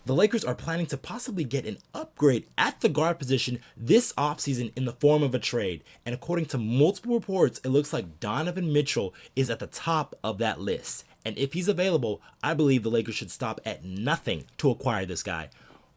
the Lakers are planning to possibly get an upgrade at the guard position this offseason in the form of a trade. And according to multiple reports, it looks like Donovan Mitchell is at the top of that list. And if he's available, I believe the Lakers should stop at nothing to acquire this guy.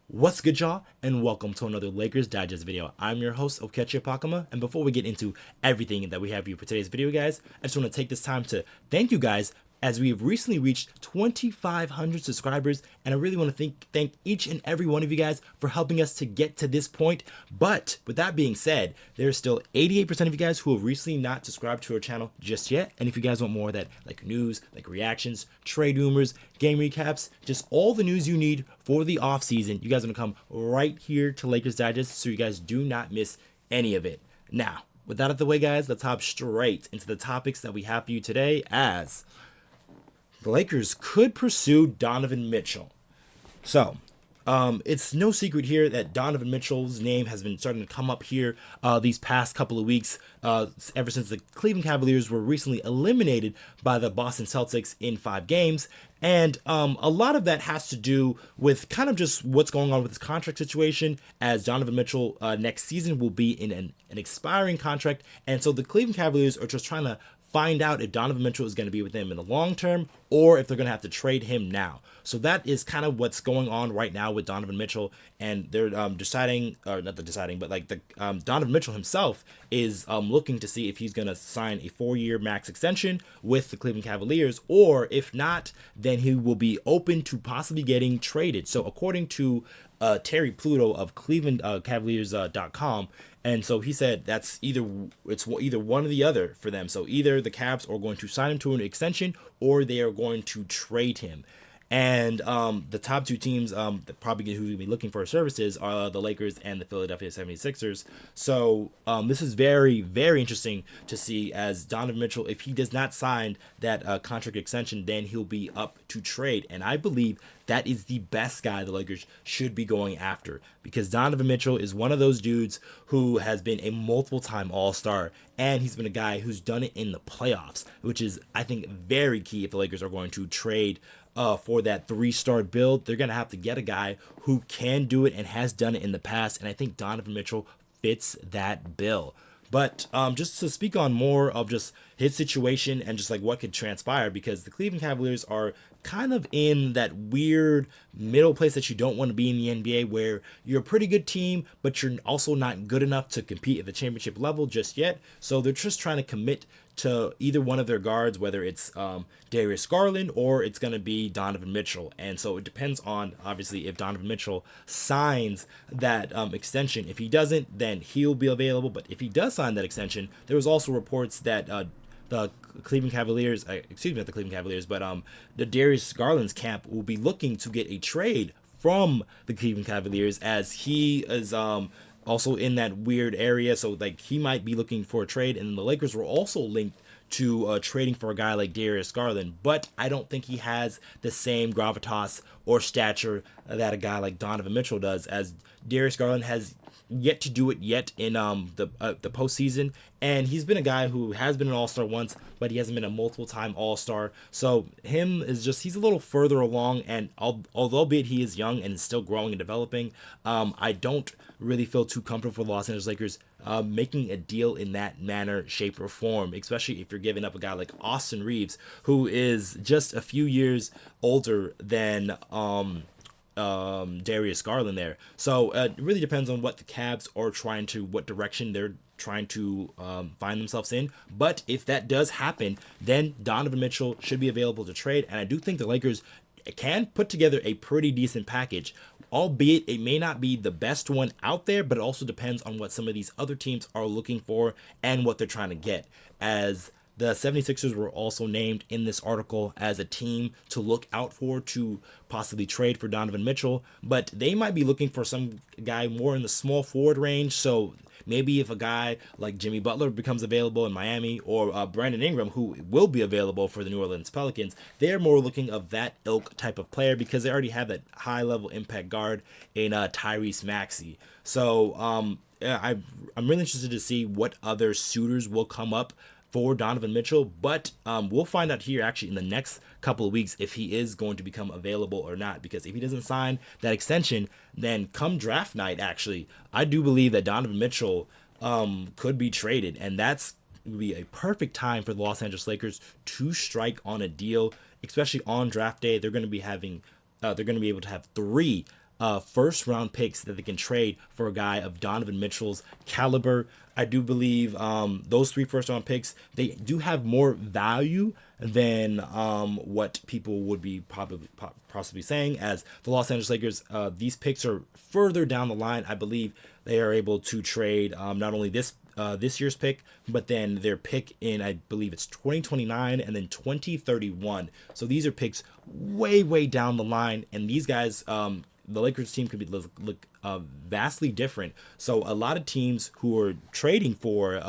What's good, y'all, and welcome to another Lakers Digest video. I'm your host, Okechi Apakama, and before we get into everything that we have for you for today's video, guys, I just want to take this time to thank you guys as we have recently reached 2,500 subscribers, and I really want to thank each and every one of you guys for helping us to get to this point. But with that being said, there's still 88% of you guys who have recently not subscribed to our channel just yet. And if you guys want more of that, like news, like reactions, trade rumors, game recaps, just all the news you need for the off season, you guys are gonna come right here to Lakers Digest, so you guys do not miss any of it. Now, with that out of the way, guys, let's hop straight into the topics that we have for you today, as the Lakers could pursue Donovan Mitchell. So, it's no secret here that Donovan Mitchell's name has been starting to come up here these past couple of weeks, ever since the Cleveland Cavaliers were recently eliminated by the Boston Celtics in 5 games. And a lot of that has to do with kind of just what's going on with his contract situation, as Donovan Mitchell next season will be in an expiring contract. And so the Cleveland Cavaliers are just trying to find out if Donovan Mitchell is going to be with them in the long term or if they're going to have to trade him now. So that is kind of what's going on right now with Donovan Mitchell, and they're deciding, or not the deciding, but like the Donovan Mitchell himself is looking to see if he's going to sign a 4-year max extension with the Cleveland Cavaliers, or if not, then he will be open to possibly getting traded. So according to Terry Pluto of ClevelandCavaliers.com, and so he said that's either one or the other for them. So either the Cavs are going to sign him to an extension, or they are going to trade him. And the top 2 teams that probably who will be looking for services are the Lakers and the Philadelphia 76ers. So this is very, very interesting to see, as Donovan Mitchell, if he does not sign that contract extension, then he'll be up to trade. And I believe that is the best guy the Lakers should be going after, because Donovan Mitchell is one of those dudes who has been a multiple-time All-Star, and he's been a guy who's done it in the playoffs, which is, I think, very key if the Lakers are going to trade for that 3-star build. They're going to have to get a guy who can do it and has done it in the past, and I think Donovan Mitchell fits that bill. But just to speak on more of just his situation and just like what could transpire, because the Cleveland Cavaliers are kind of in that weird middle place that you don't want to be in the NBA, where you're a pretty good team, but you're also not good enough to compete at the championship level just yet. So they're just trying to commit to either one of their guards, whether it's Darius Garland or it's going to be Donovan Mitchell. And so it depends on, obviously, if Donovan Mitchell signs that extension. If he doesn't, then he'll be available. But if he does sign that extension, there was also reports that the Cleveland Cavaliers, excuse me, not the Cleveland Cavaliers, but the Darius Garland's camp will be looking to get a trade from the Cleveland Cavaliers, as he is also in that weird area. So like he might be looking for a trade, and the Lakers were also linked to trading for a guy like Darius Garland, but I don't think he has the same gravitas or stature that a guy like Donovan Mitchell does, as Darius Garland has yet to do it yet in the postseason, and he's been a guy who has been an All-Star once, but he hasn't been a multiple-time All-Star. So him is just, he's a little further along, and although he is young and is still growing and developing, I don't really feel too comfortable for the Los Angeles Lakers making a deal in that manner, shape, or form, especially if you're giving up a guy like Austin Reaves, who is just a few years older than Darius Garland there. So it really depends on what the Cavs are trying to, what direction they're trying to find themselves in. But if that does happen, then Donovan Mitchell should be available to trade, and I do think the Lakers can put together a pretty decent package, albeit it may not be the best one out there, but it also depends on what some of these other teams are looking for and what they're trying to get, as the 76ers were also named in this article as a team to look out for to possibly trade for Donovan Mitchell, but they might be looking for some guy more in the small forward range. So maybe if a guy like Jimmy Butler becomes available in Miami, or Brandon Ingram, who will be available for the New Orleans Pelicans, they're more looking of that ilk type of player, because they already have that high-level impact guard in Tyrese Maxey. So I'm really interested to see what other suitors will come up for Donovan Mitchell, but we'll find out here actually in the next couple of weeks if he is going to become available or not. Because if he doesn't sign that extension, then come draft night, actually, I do believe that Donovan Mitchell could be traded, and that's would be a perfect time for the Los Angeles Lakers to strike on a deal, especially on draft day. They're going to be having, they're going to be able to have 3 first round picks that they can trade for a guy of Donovan Mitchell's caliber. I do believe those 3 first round picks, they do have more value than what people would be possibly saying, as the Los Angeles Lakers, these picks are further down the line. I believe they are able to trade not only this year's pick, but then their pick in, I believe it's 2029 and then 2031. So these are picks way down the line, and these guys, the Lakers team could look vastly different. So a lot of teams who are trading for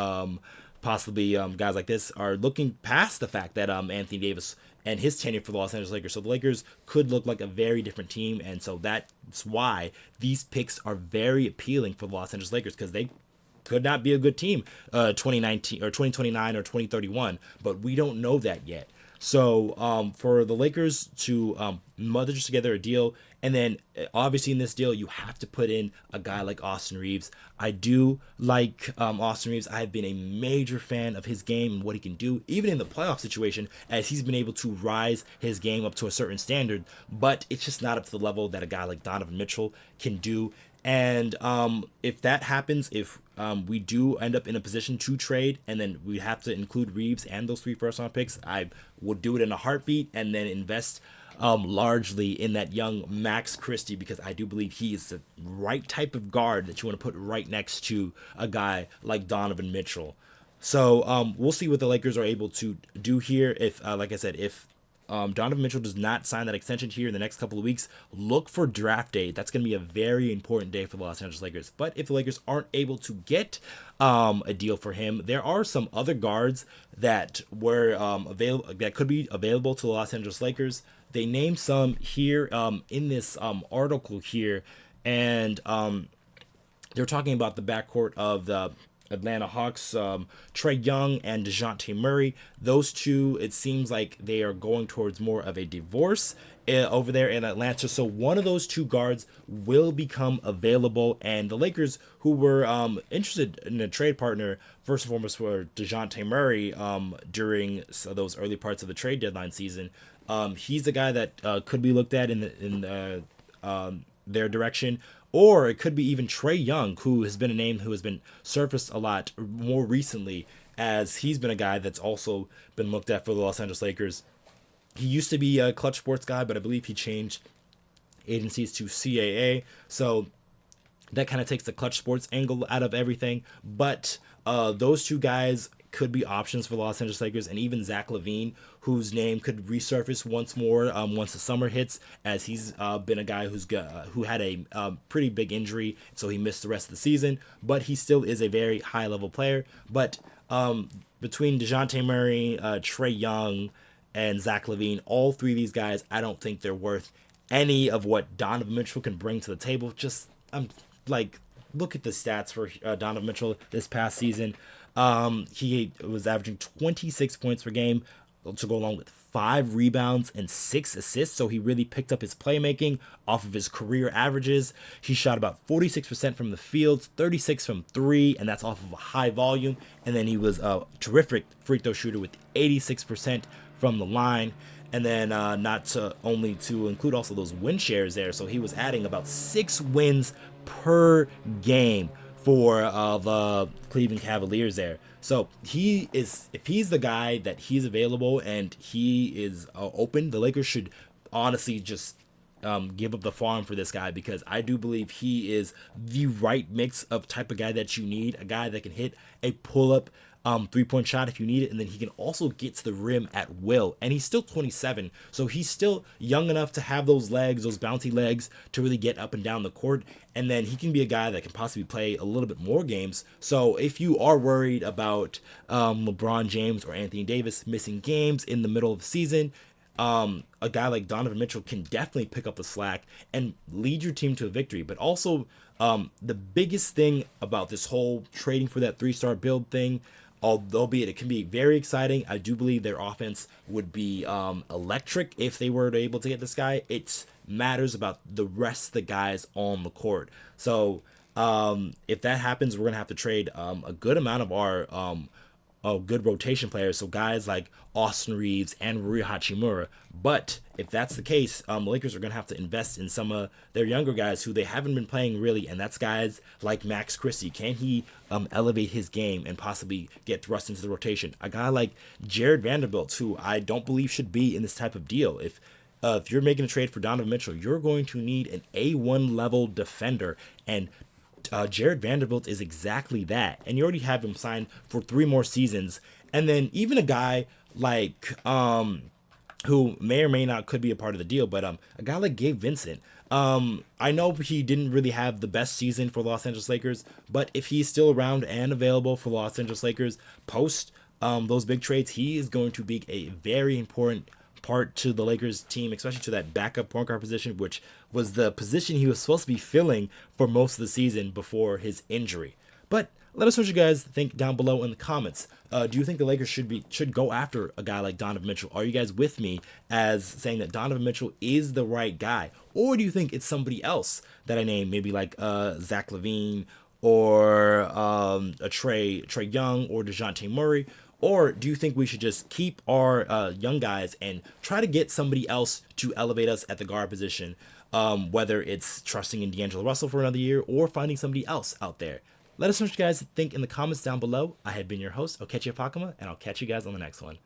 possibly guys like this are looking past the fact that Anthony Davis and his tenure for the Los Angeles Lakers. So the Lakers could look like a very different team, and so that's why these picks are very appealing for the Los Angeles Lakers, because they could not be a good team 2019 or 2029 or 2031, but we don't know that yet. So for the Lakers to mudge together a deal, and then obviously in this deal you have to put in a guy like Austin Reaves. I do like Austin Reaves. I have been a major fan of his game and what he can do, even in the playoff situation, as he's been able to rise his game up to a certain standard, but it's just not up to the level that a guy like Donovan Mitchell can do. And if that happens, if we do end up in a position to trade, and then we have to include Reaves and those 3 first round picks, I would do it in a heartbeat and then invest largely in that young Max Christie, because I do believe he is the right type of guard that you want to put right next to a guy like Donovan Mitchell. So we'll see what the Lakers are able to do here. If, like I said, if Donovan Mitchell does not sign that extension here in the next couple of weeks, look for draft day. That's going to be a very important day for the Los Angeles Lakers. But if the Lakers aren't able to get a deal for him, there are some other guards that were available, that could be available to the Los Angeles Lakers. They named some here in this article here, and they're talking about the backcourt of the Atlanta Hawks, Trae Young and DeJounte Murray. Those two, it seems like they are going towards more of a divorce over there in Atlanta. So one of those 2 guards will become available, and the Lakers, who were interested in a trade partner, first and foremost for DeJounte Murray during those early parts of the trade deadline season, he's a guy that could be looked at in their direction. Or it could be even Trae Young, who has been a name who has been surfaced a lot more recently, as he's been a guy that's also been looked at for the Los Angeles Lakers. He used to be a Clutch Sports guy, but I believe he changed agencies to CAA. So that kind of takes the Clutch Sports angle out of everything. But those 2 guys could be options for the Los Angeles Lakers, and even Zach LaVine, whose name could resurface once more once the summer hits, as he's been a guy who had a pretty big injury, so he missed the rest of the season, but he still is a very high-level player. But between DeJounte Murray, Trae Young, and Zach LaVine, all 3 of these guys, I don't think they're worth any of what Donovan Mitchell can bring to the table. Just, look at the stats for Donovan Mitchell this past season. He was averaging 26 points per game to go along with 5 rebounds and 6 assists. So he really picked up his playmaking off of his career averages. He shot about 46% from the field, 36 from 3, and that's off of a high volume. And then he was a terrific free throw shooter with 86% from the line. And then to include also those win shares there. So he was adding about 6 wins per game for the Cleveland Cavaliers there. So if he's the guy that he's available and he is open, the Lakers should honestly just give up the farm for this guy, because I do believe he is the right mix of type of guy that you need, a guy that can hit a pull-up 3-point shot if you need it, and then he can also get to the rim at will. And he's still 27, so he's still young enough to have those legs, those bouncy legs, to really get up and down the court. And then he can be a guy that can possibly play a little bit more games. So if you are worried about LeBron James or Anthony Davis missing games in the middle of the season, a guy like Donovan Mitchell can definitely pick up the slack and lead your team to a victory. But also, the biggest thing about this whole trading for that 3-star build thing, albeit it can be very exciting. I do believe their offense would be electric if they were able to get this guy. It matters about the rest of the guys on the court. So if that happens, we're gonna have to trade a good amount of our good rotation players. So guys like Austin Reaves and Rui Hachimura. But if that's the case, the Lakers are going to have to invest in some of their younger guys who they haven't been playing really, and that's guys like Max Christie. Can he elevate his game and possibly get thrust into the rotation? A guy like Jared Vanderbilt, who I don't believe should be in this type of deal. If you're making a trade for Donovan Mitchell, you're going to need an A1 level defender, and Jared Vanderbilt is exactly that. And you already have him signed for 3 more seasons. And then even a guy like who may or may not could be a part of the deal, but a guy like Gabe Vincent. I know he didn't really have the best season for Los Angeles Lakers, but if he's still around and available for Los Angeles Lakers post those big trades, he is going to be a very important part to the Lakers team, especially to that backup point guard position, which was the position he was supposed to be filling for most of the season before his injury. But let us know what you guys think down below in the comments. Do you think the Lakers should go after a guy like Donovan Mitchell? Are you guys with me as saying that Donovan Mitchell is the right guy? Or do you think it's somebody else that I named, maybe like Zach LaVine or a Trey Young or DeJounte Murray? Or do you think we should just keep our young guys and try to get somebody else to elevate us at the guard position, whether it's trusting in D'Angelo Russell for another year or finding somebody else out there? Let us know what you guys think in the comments down below. I have been your host, Okechi Apakama, and I'll catch you guys on the next one.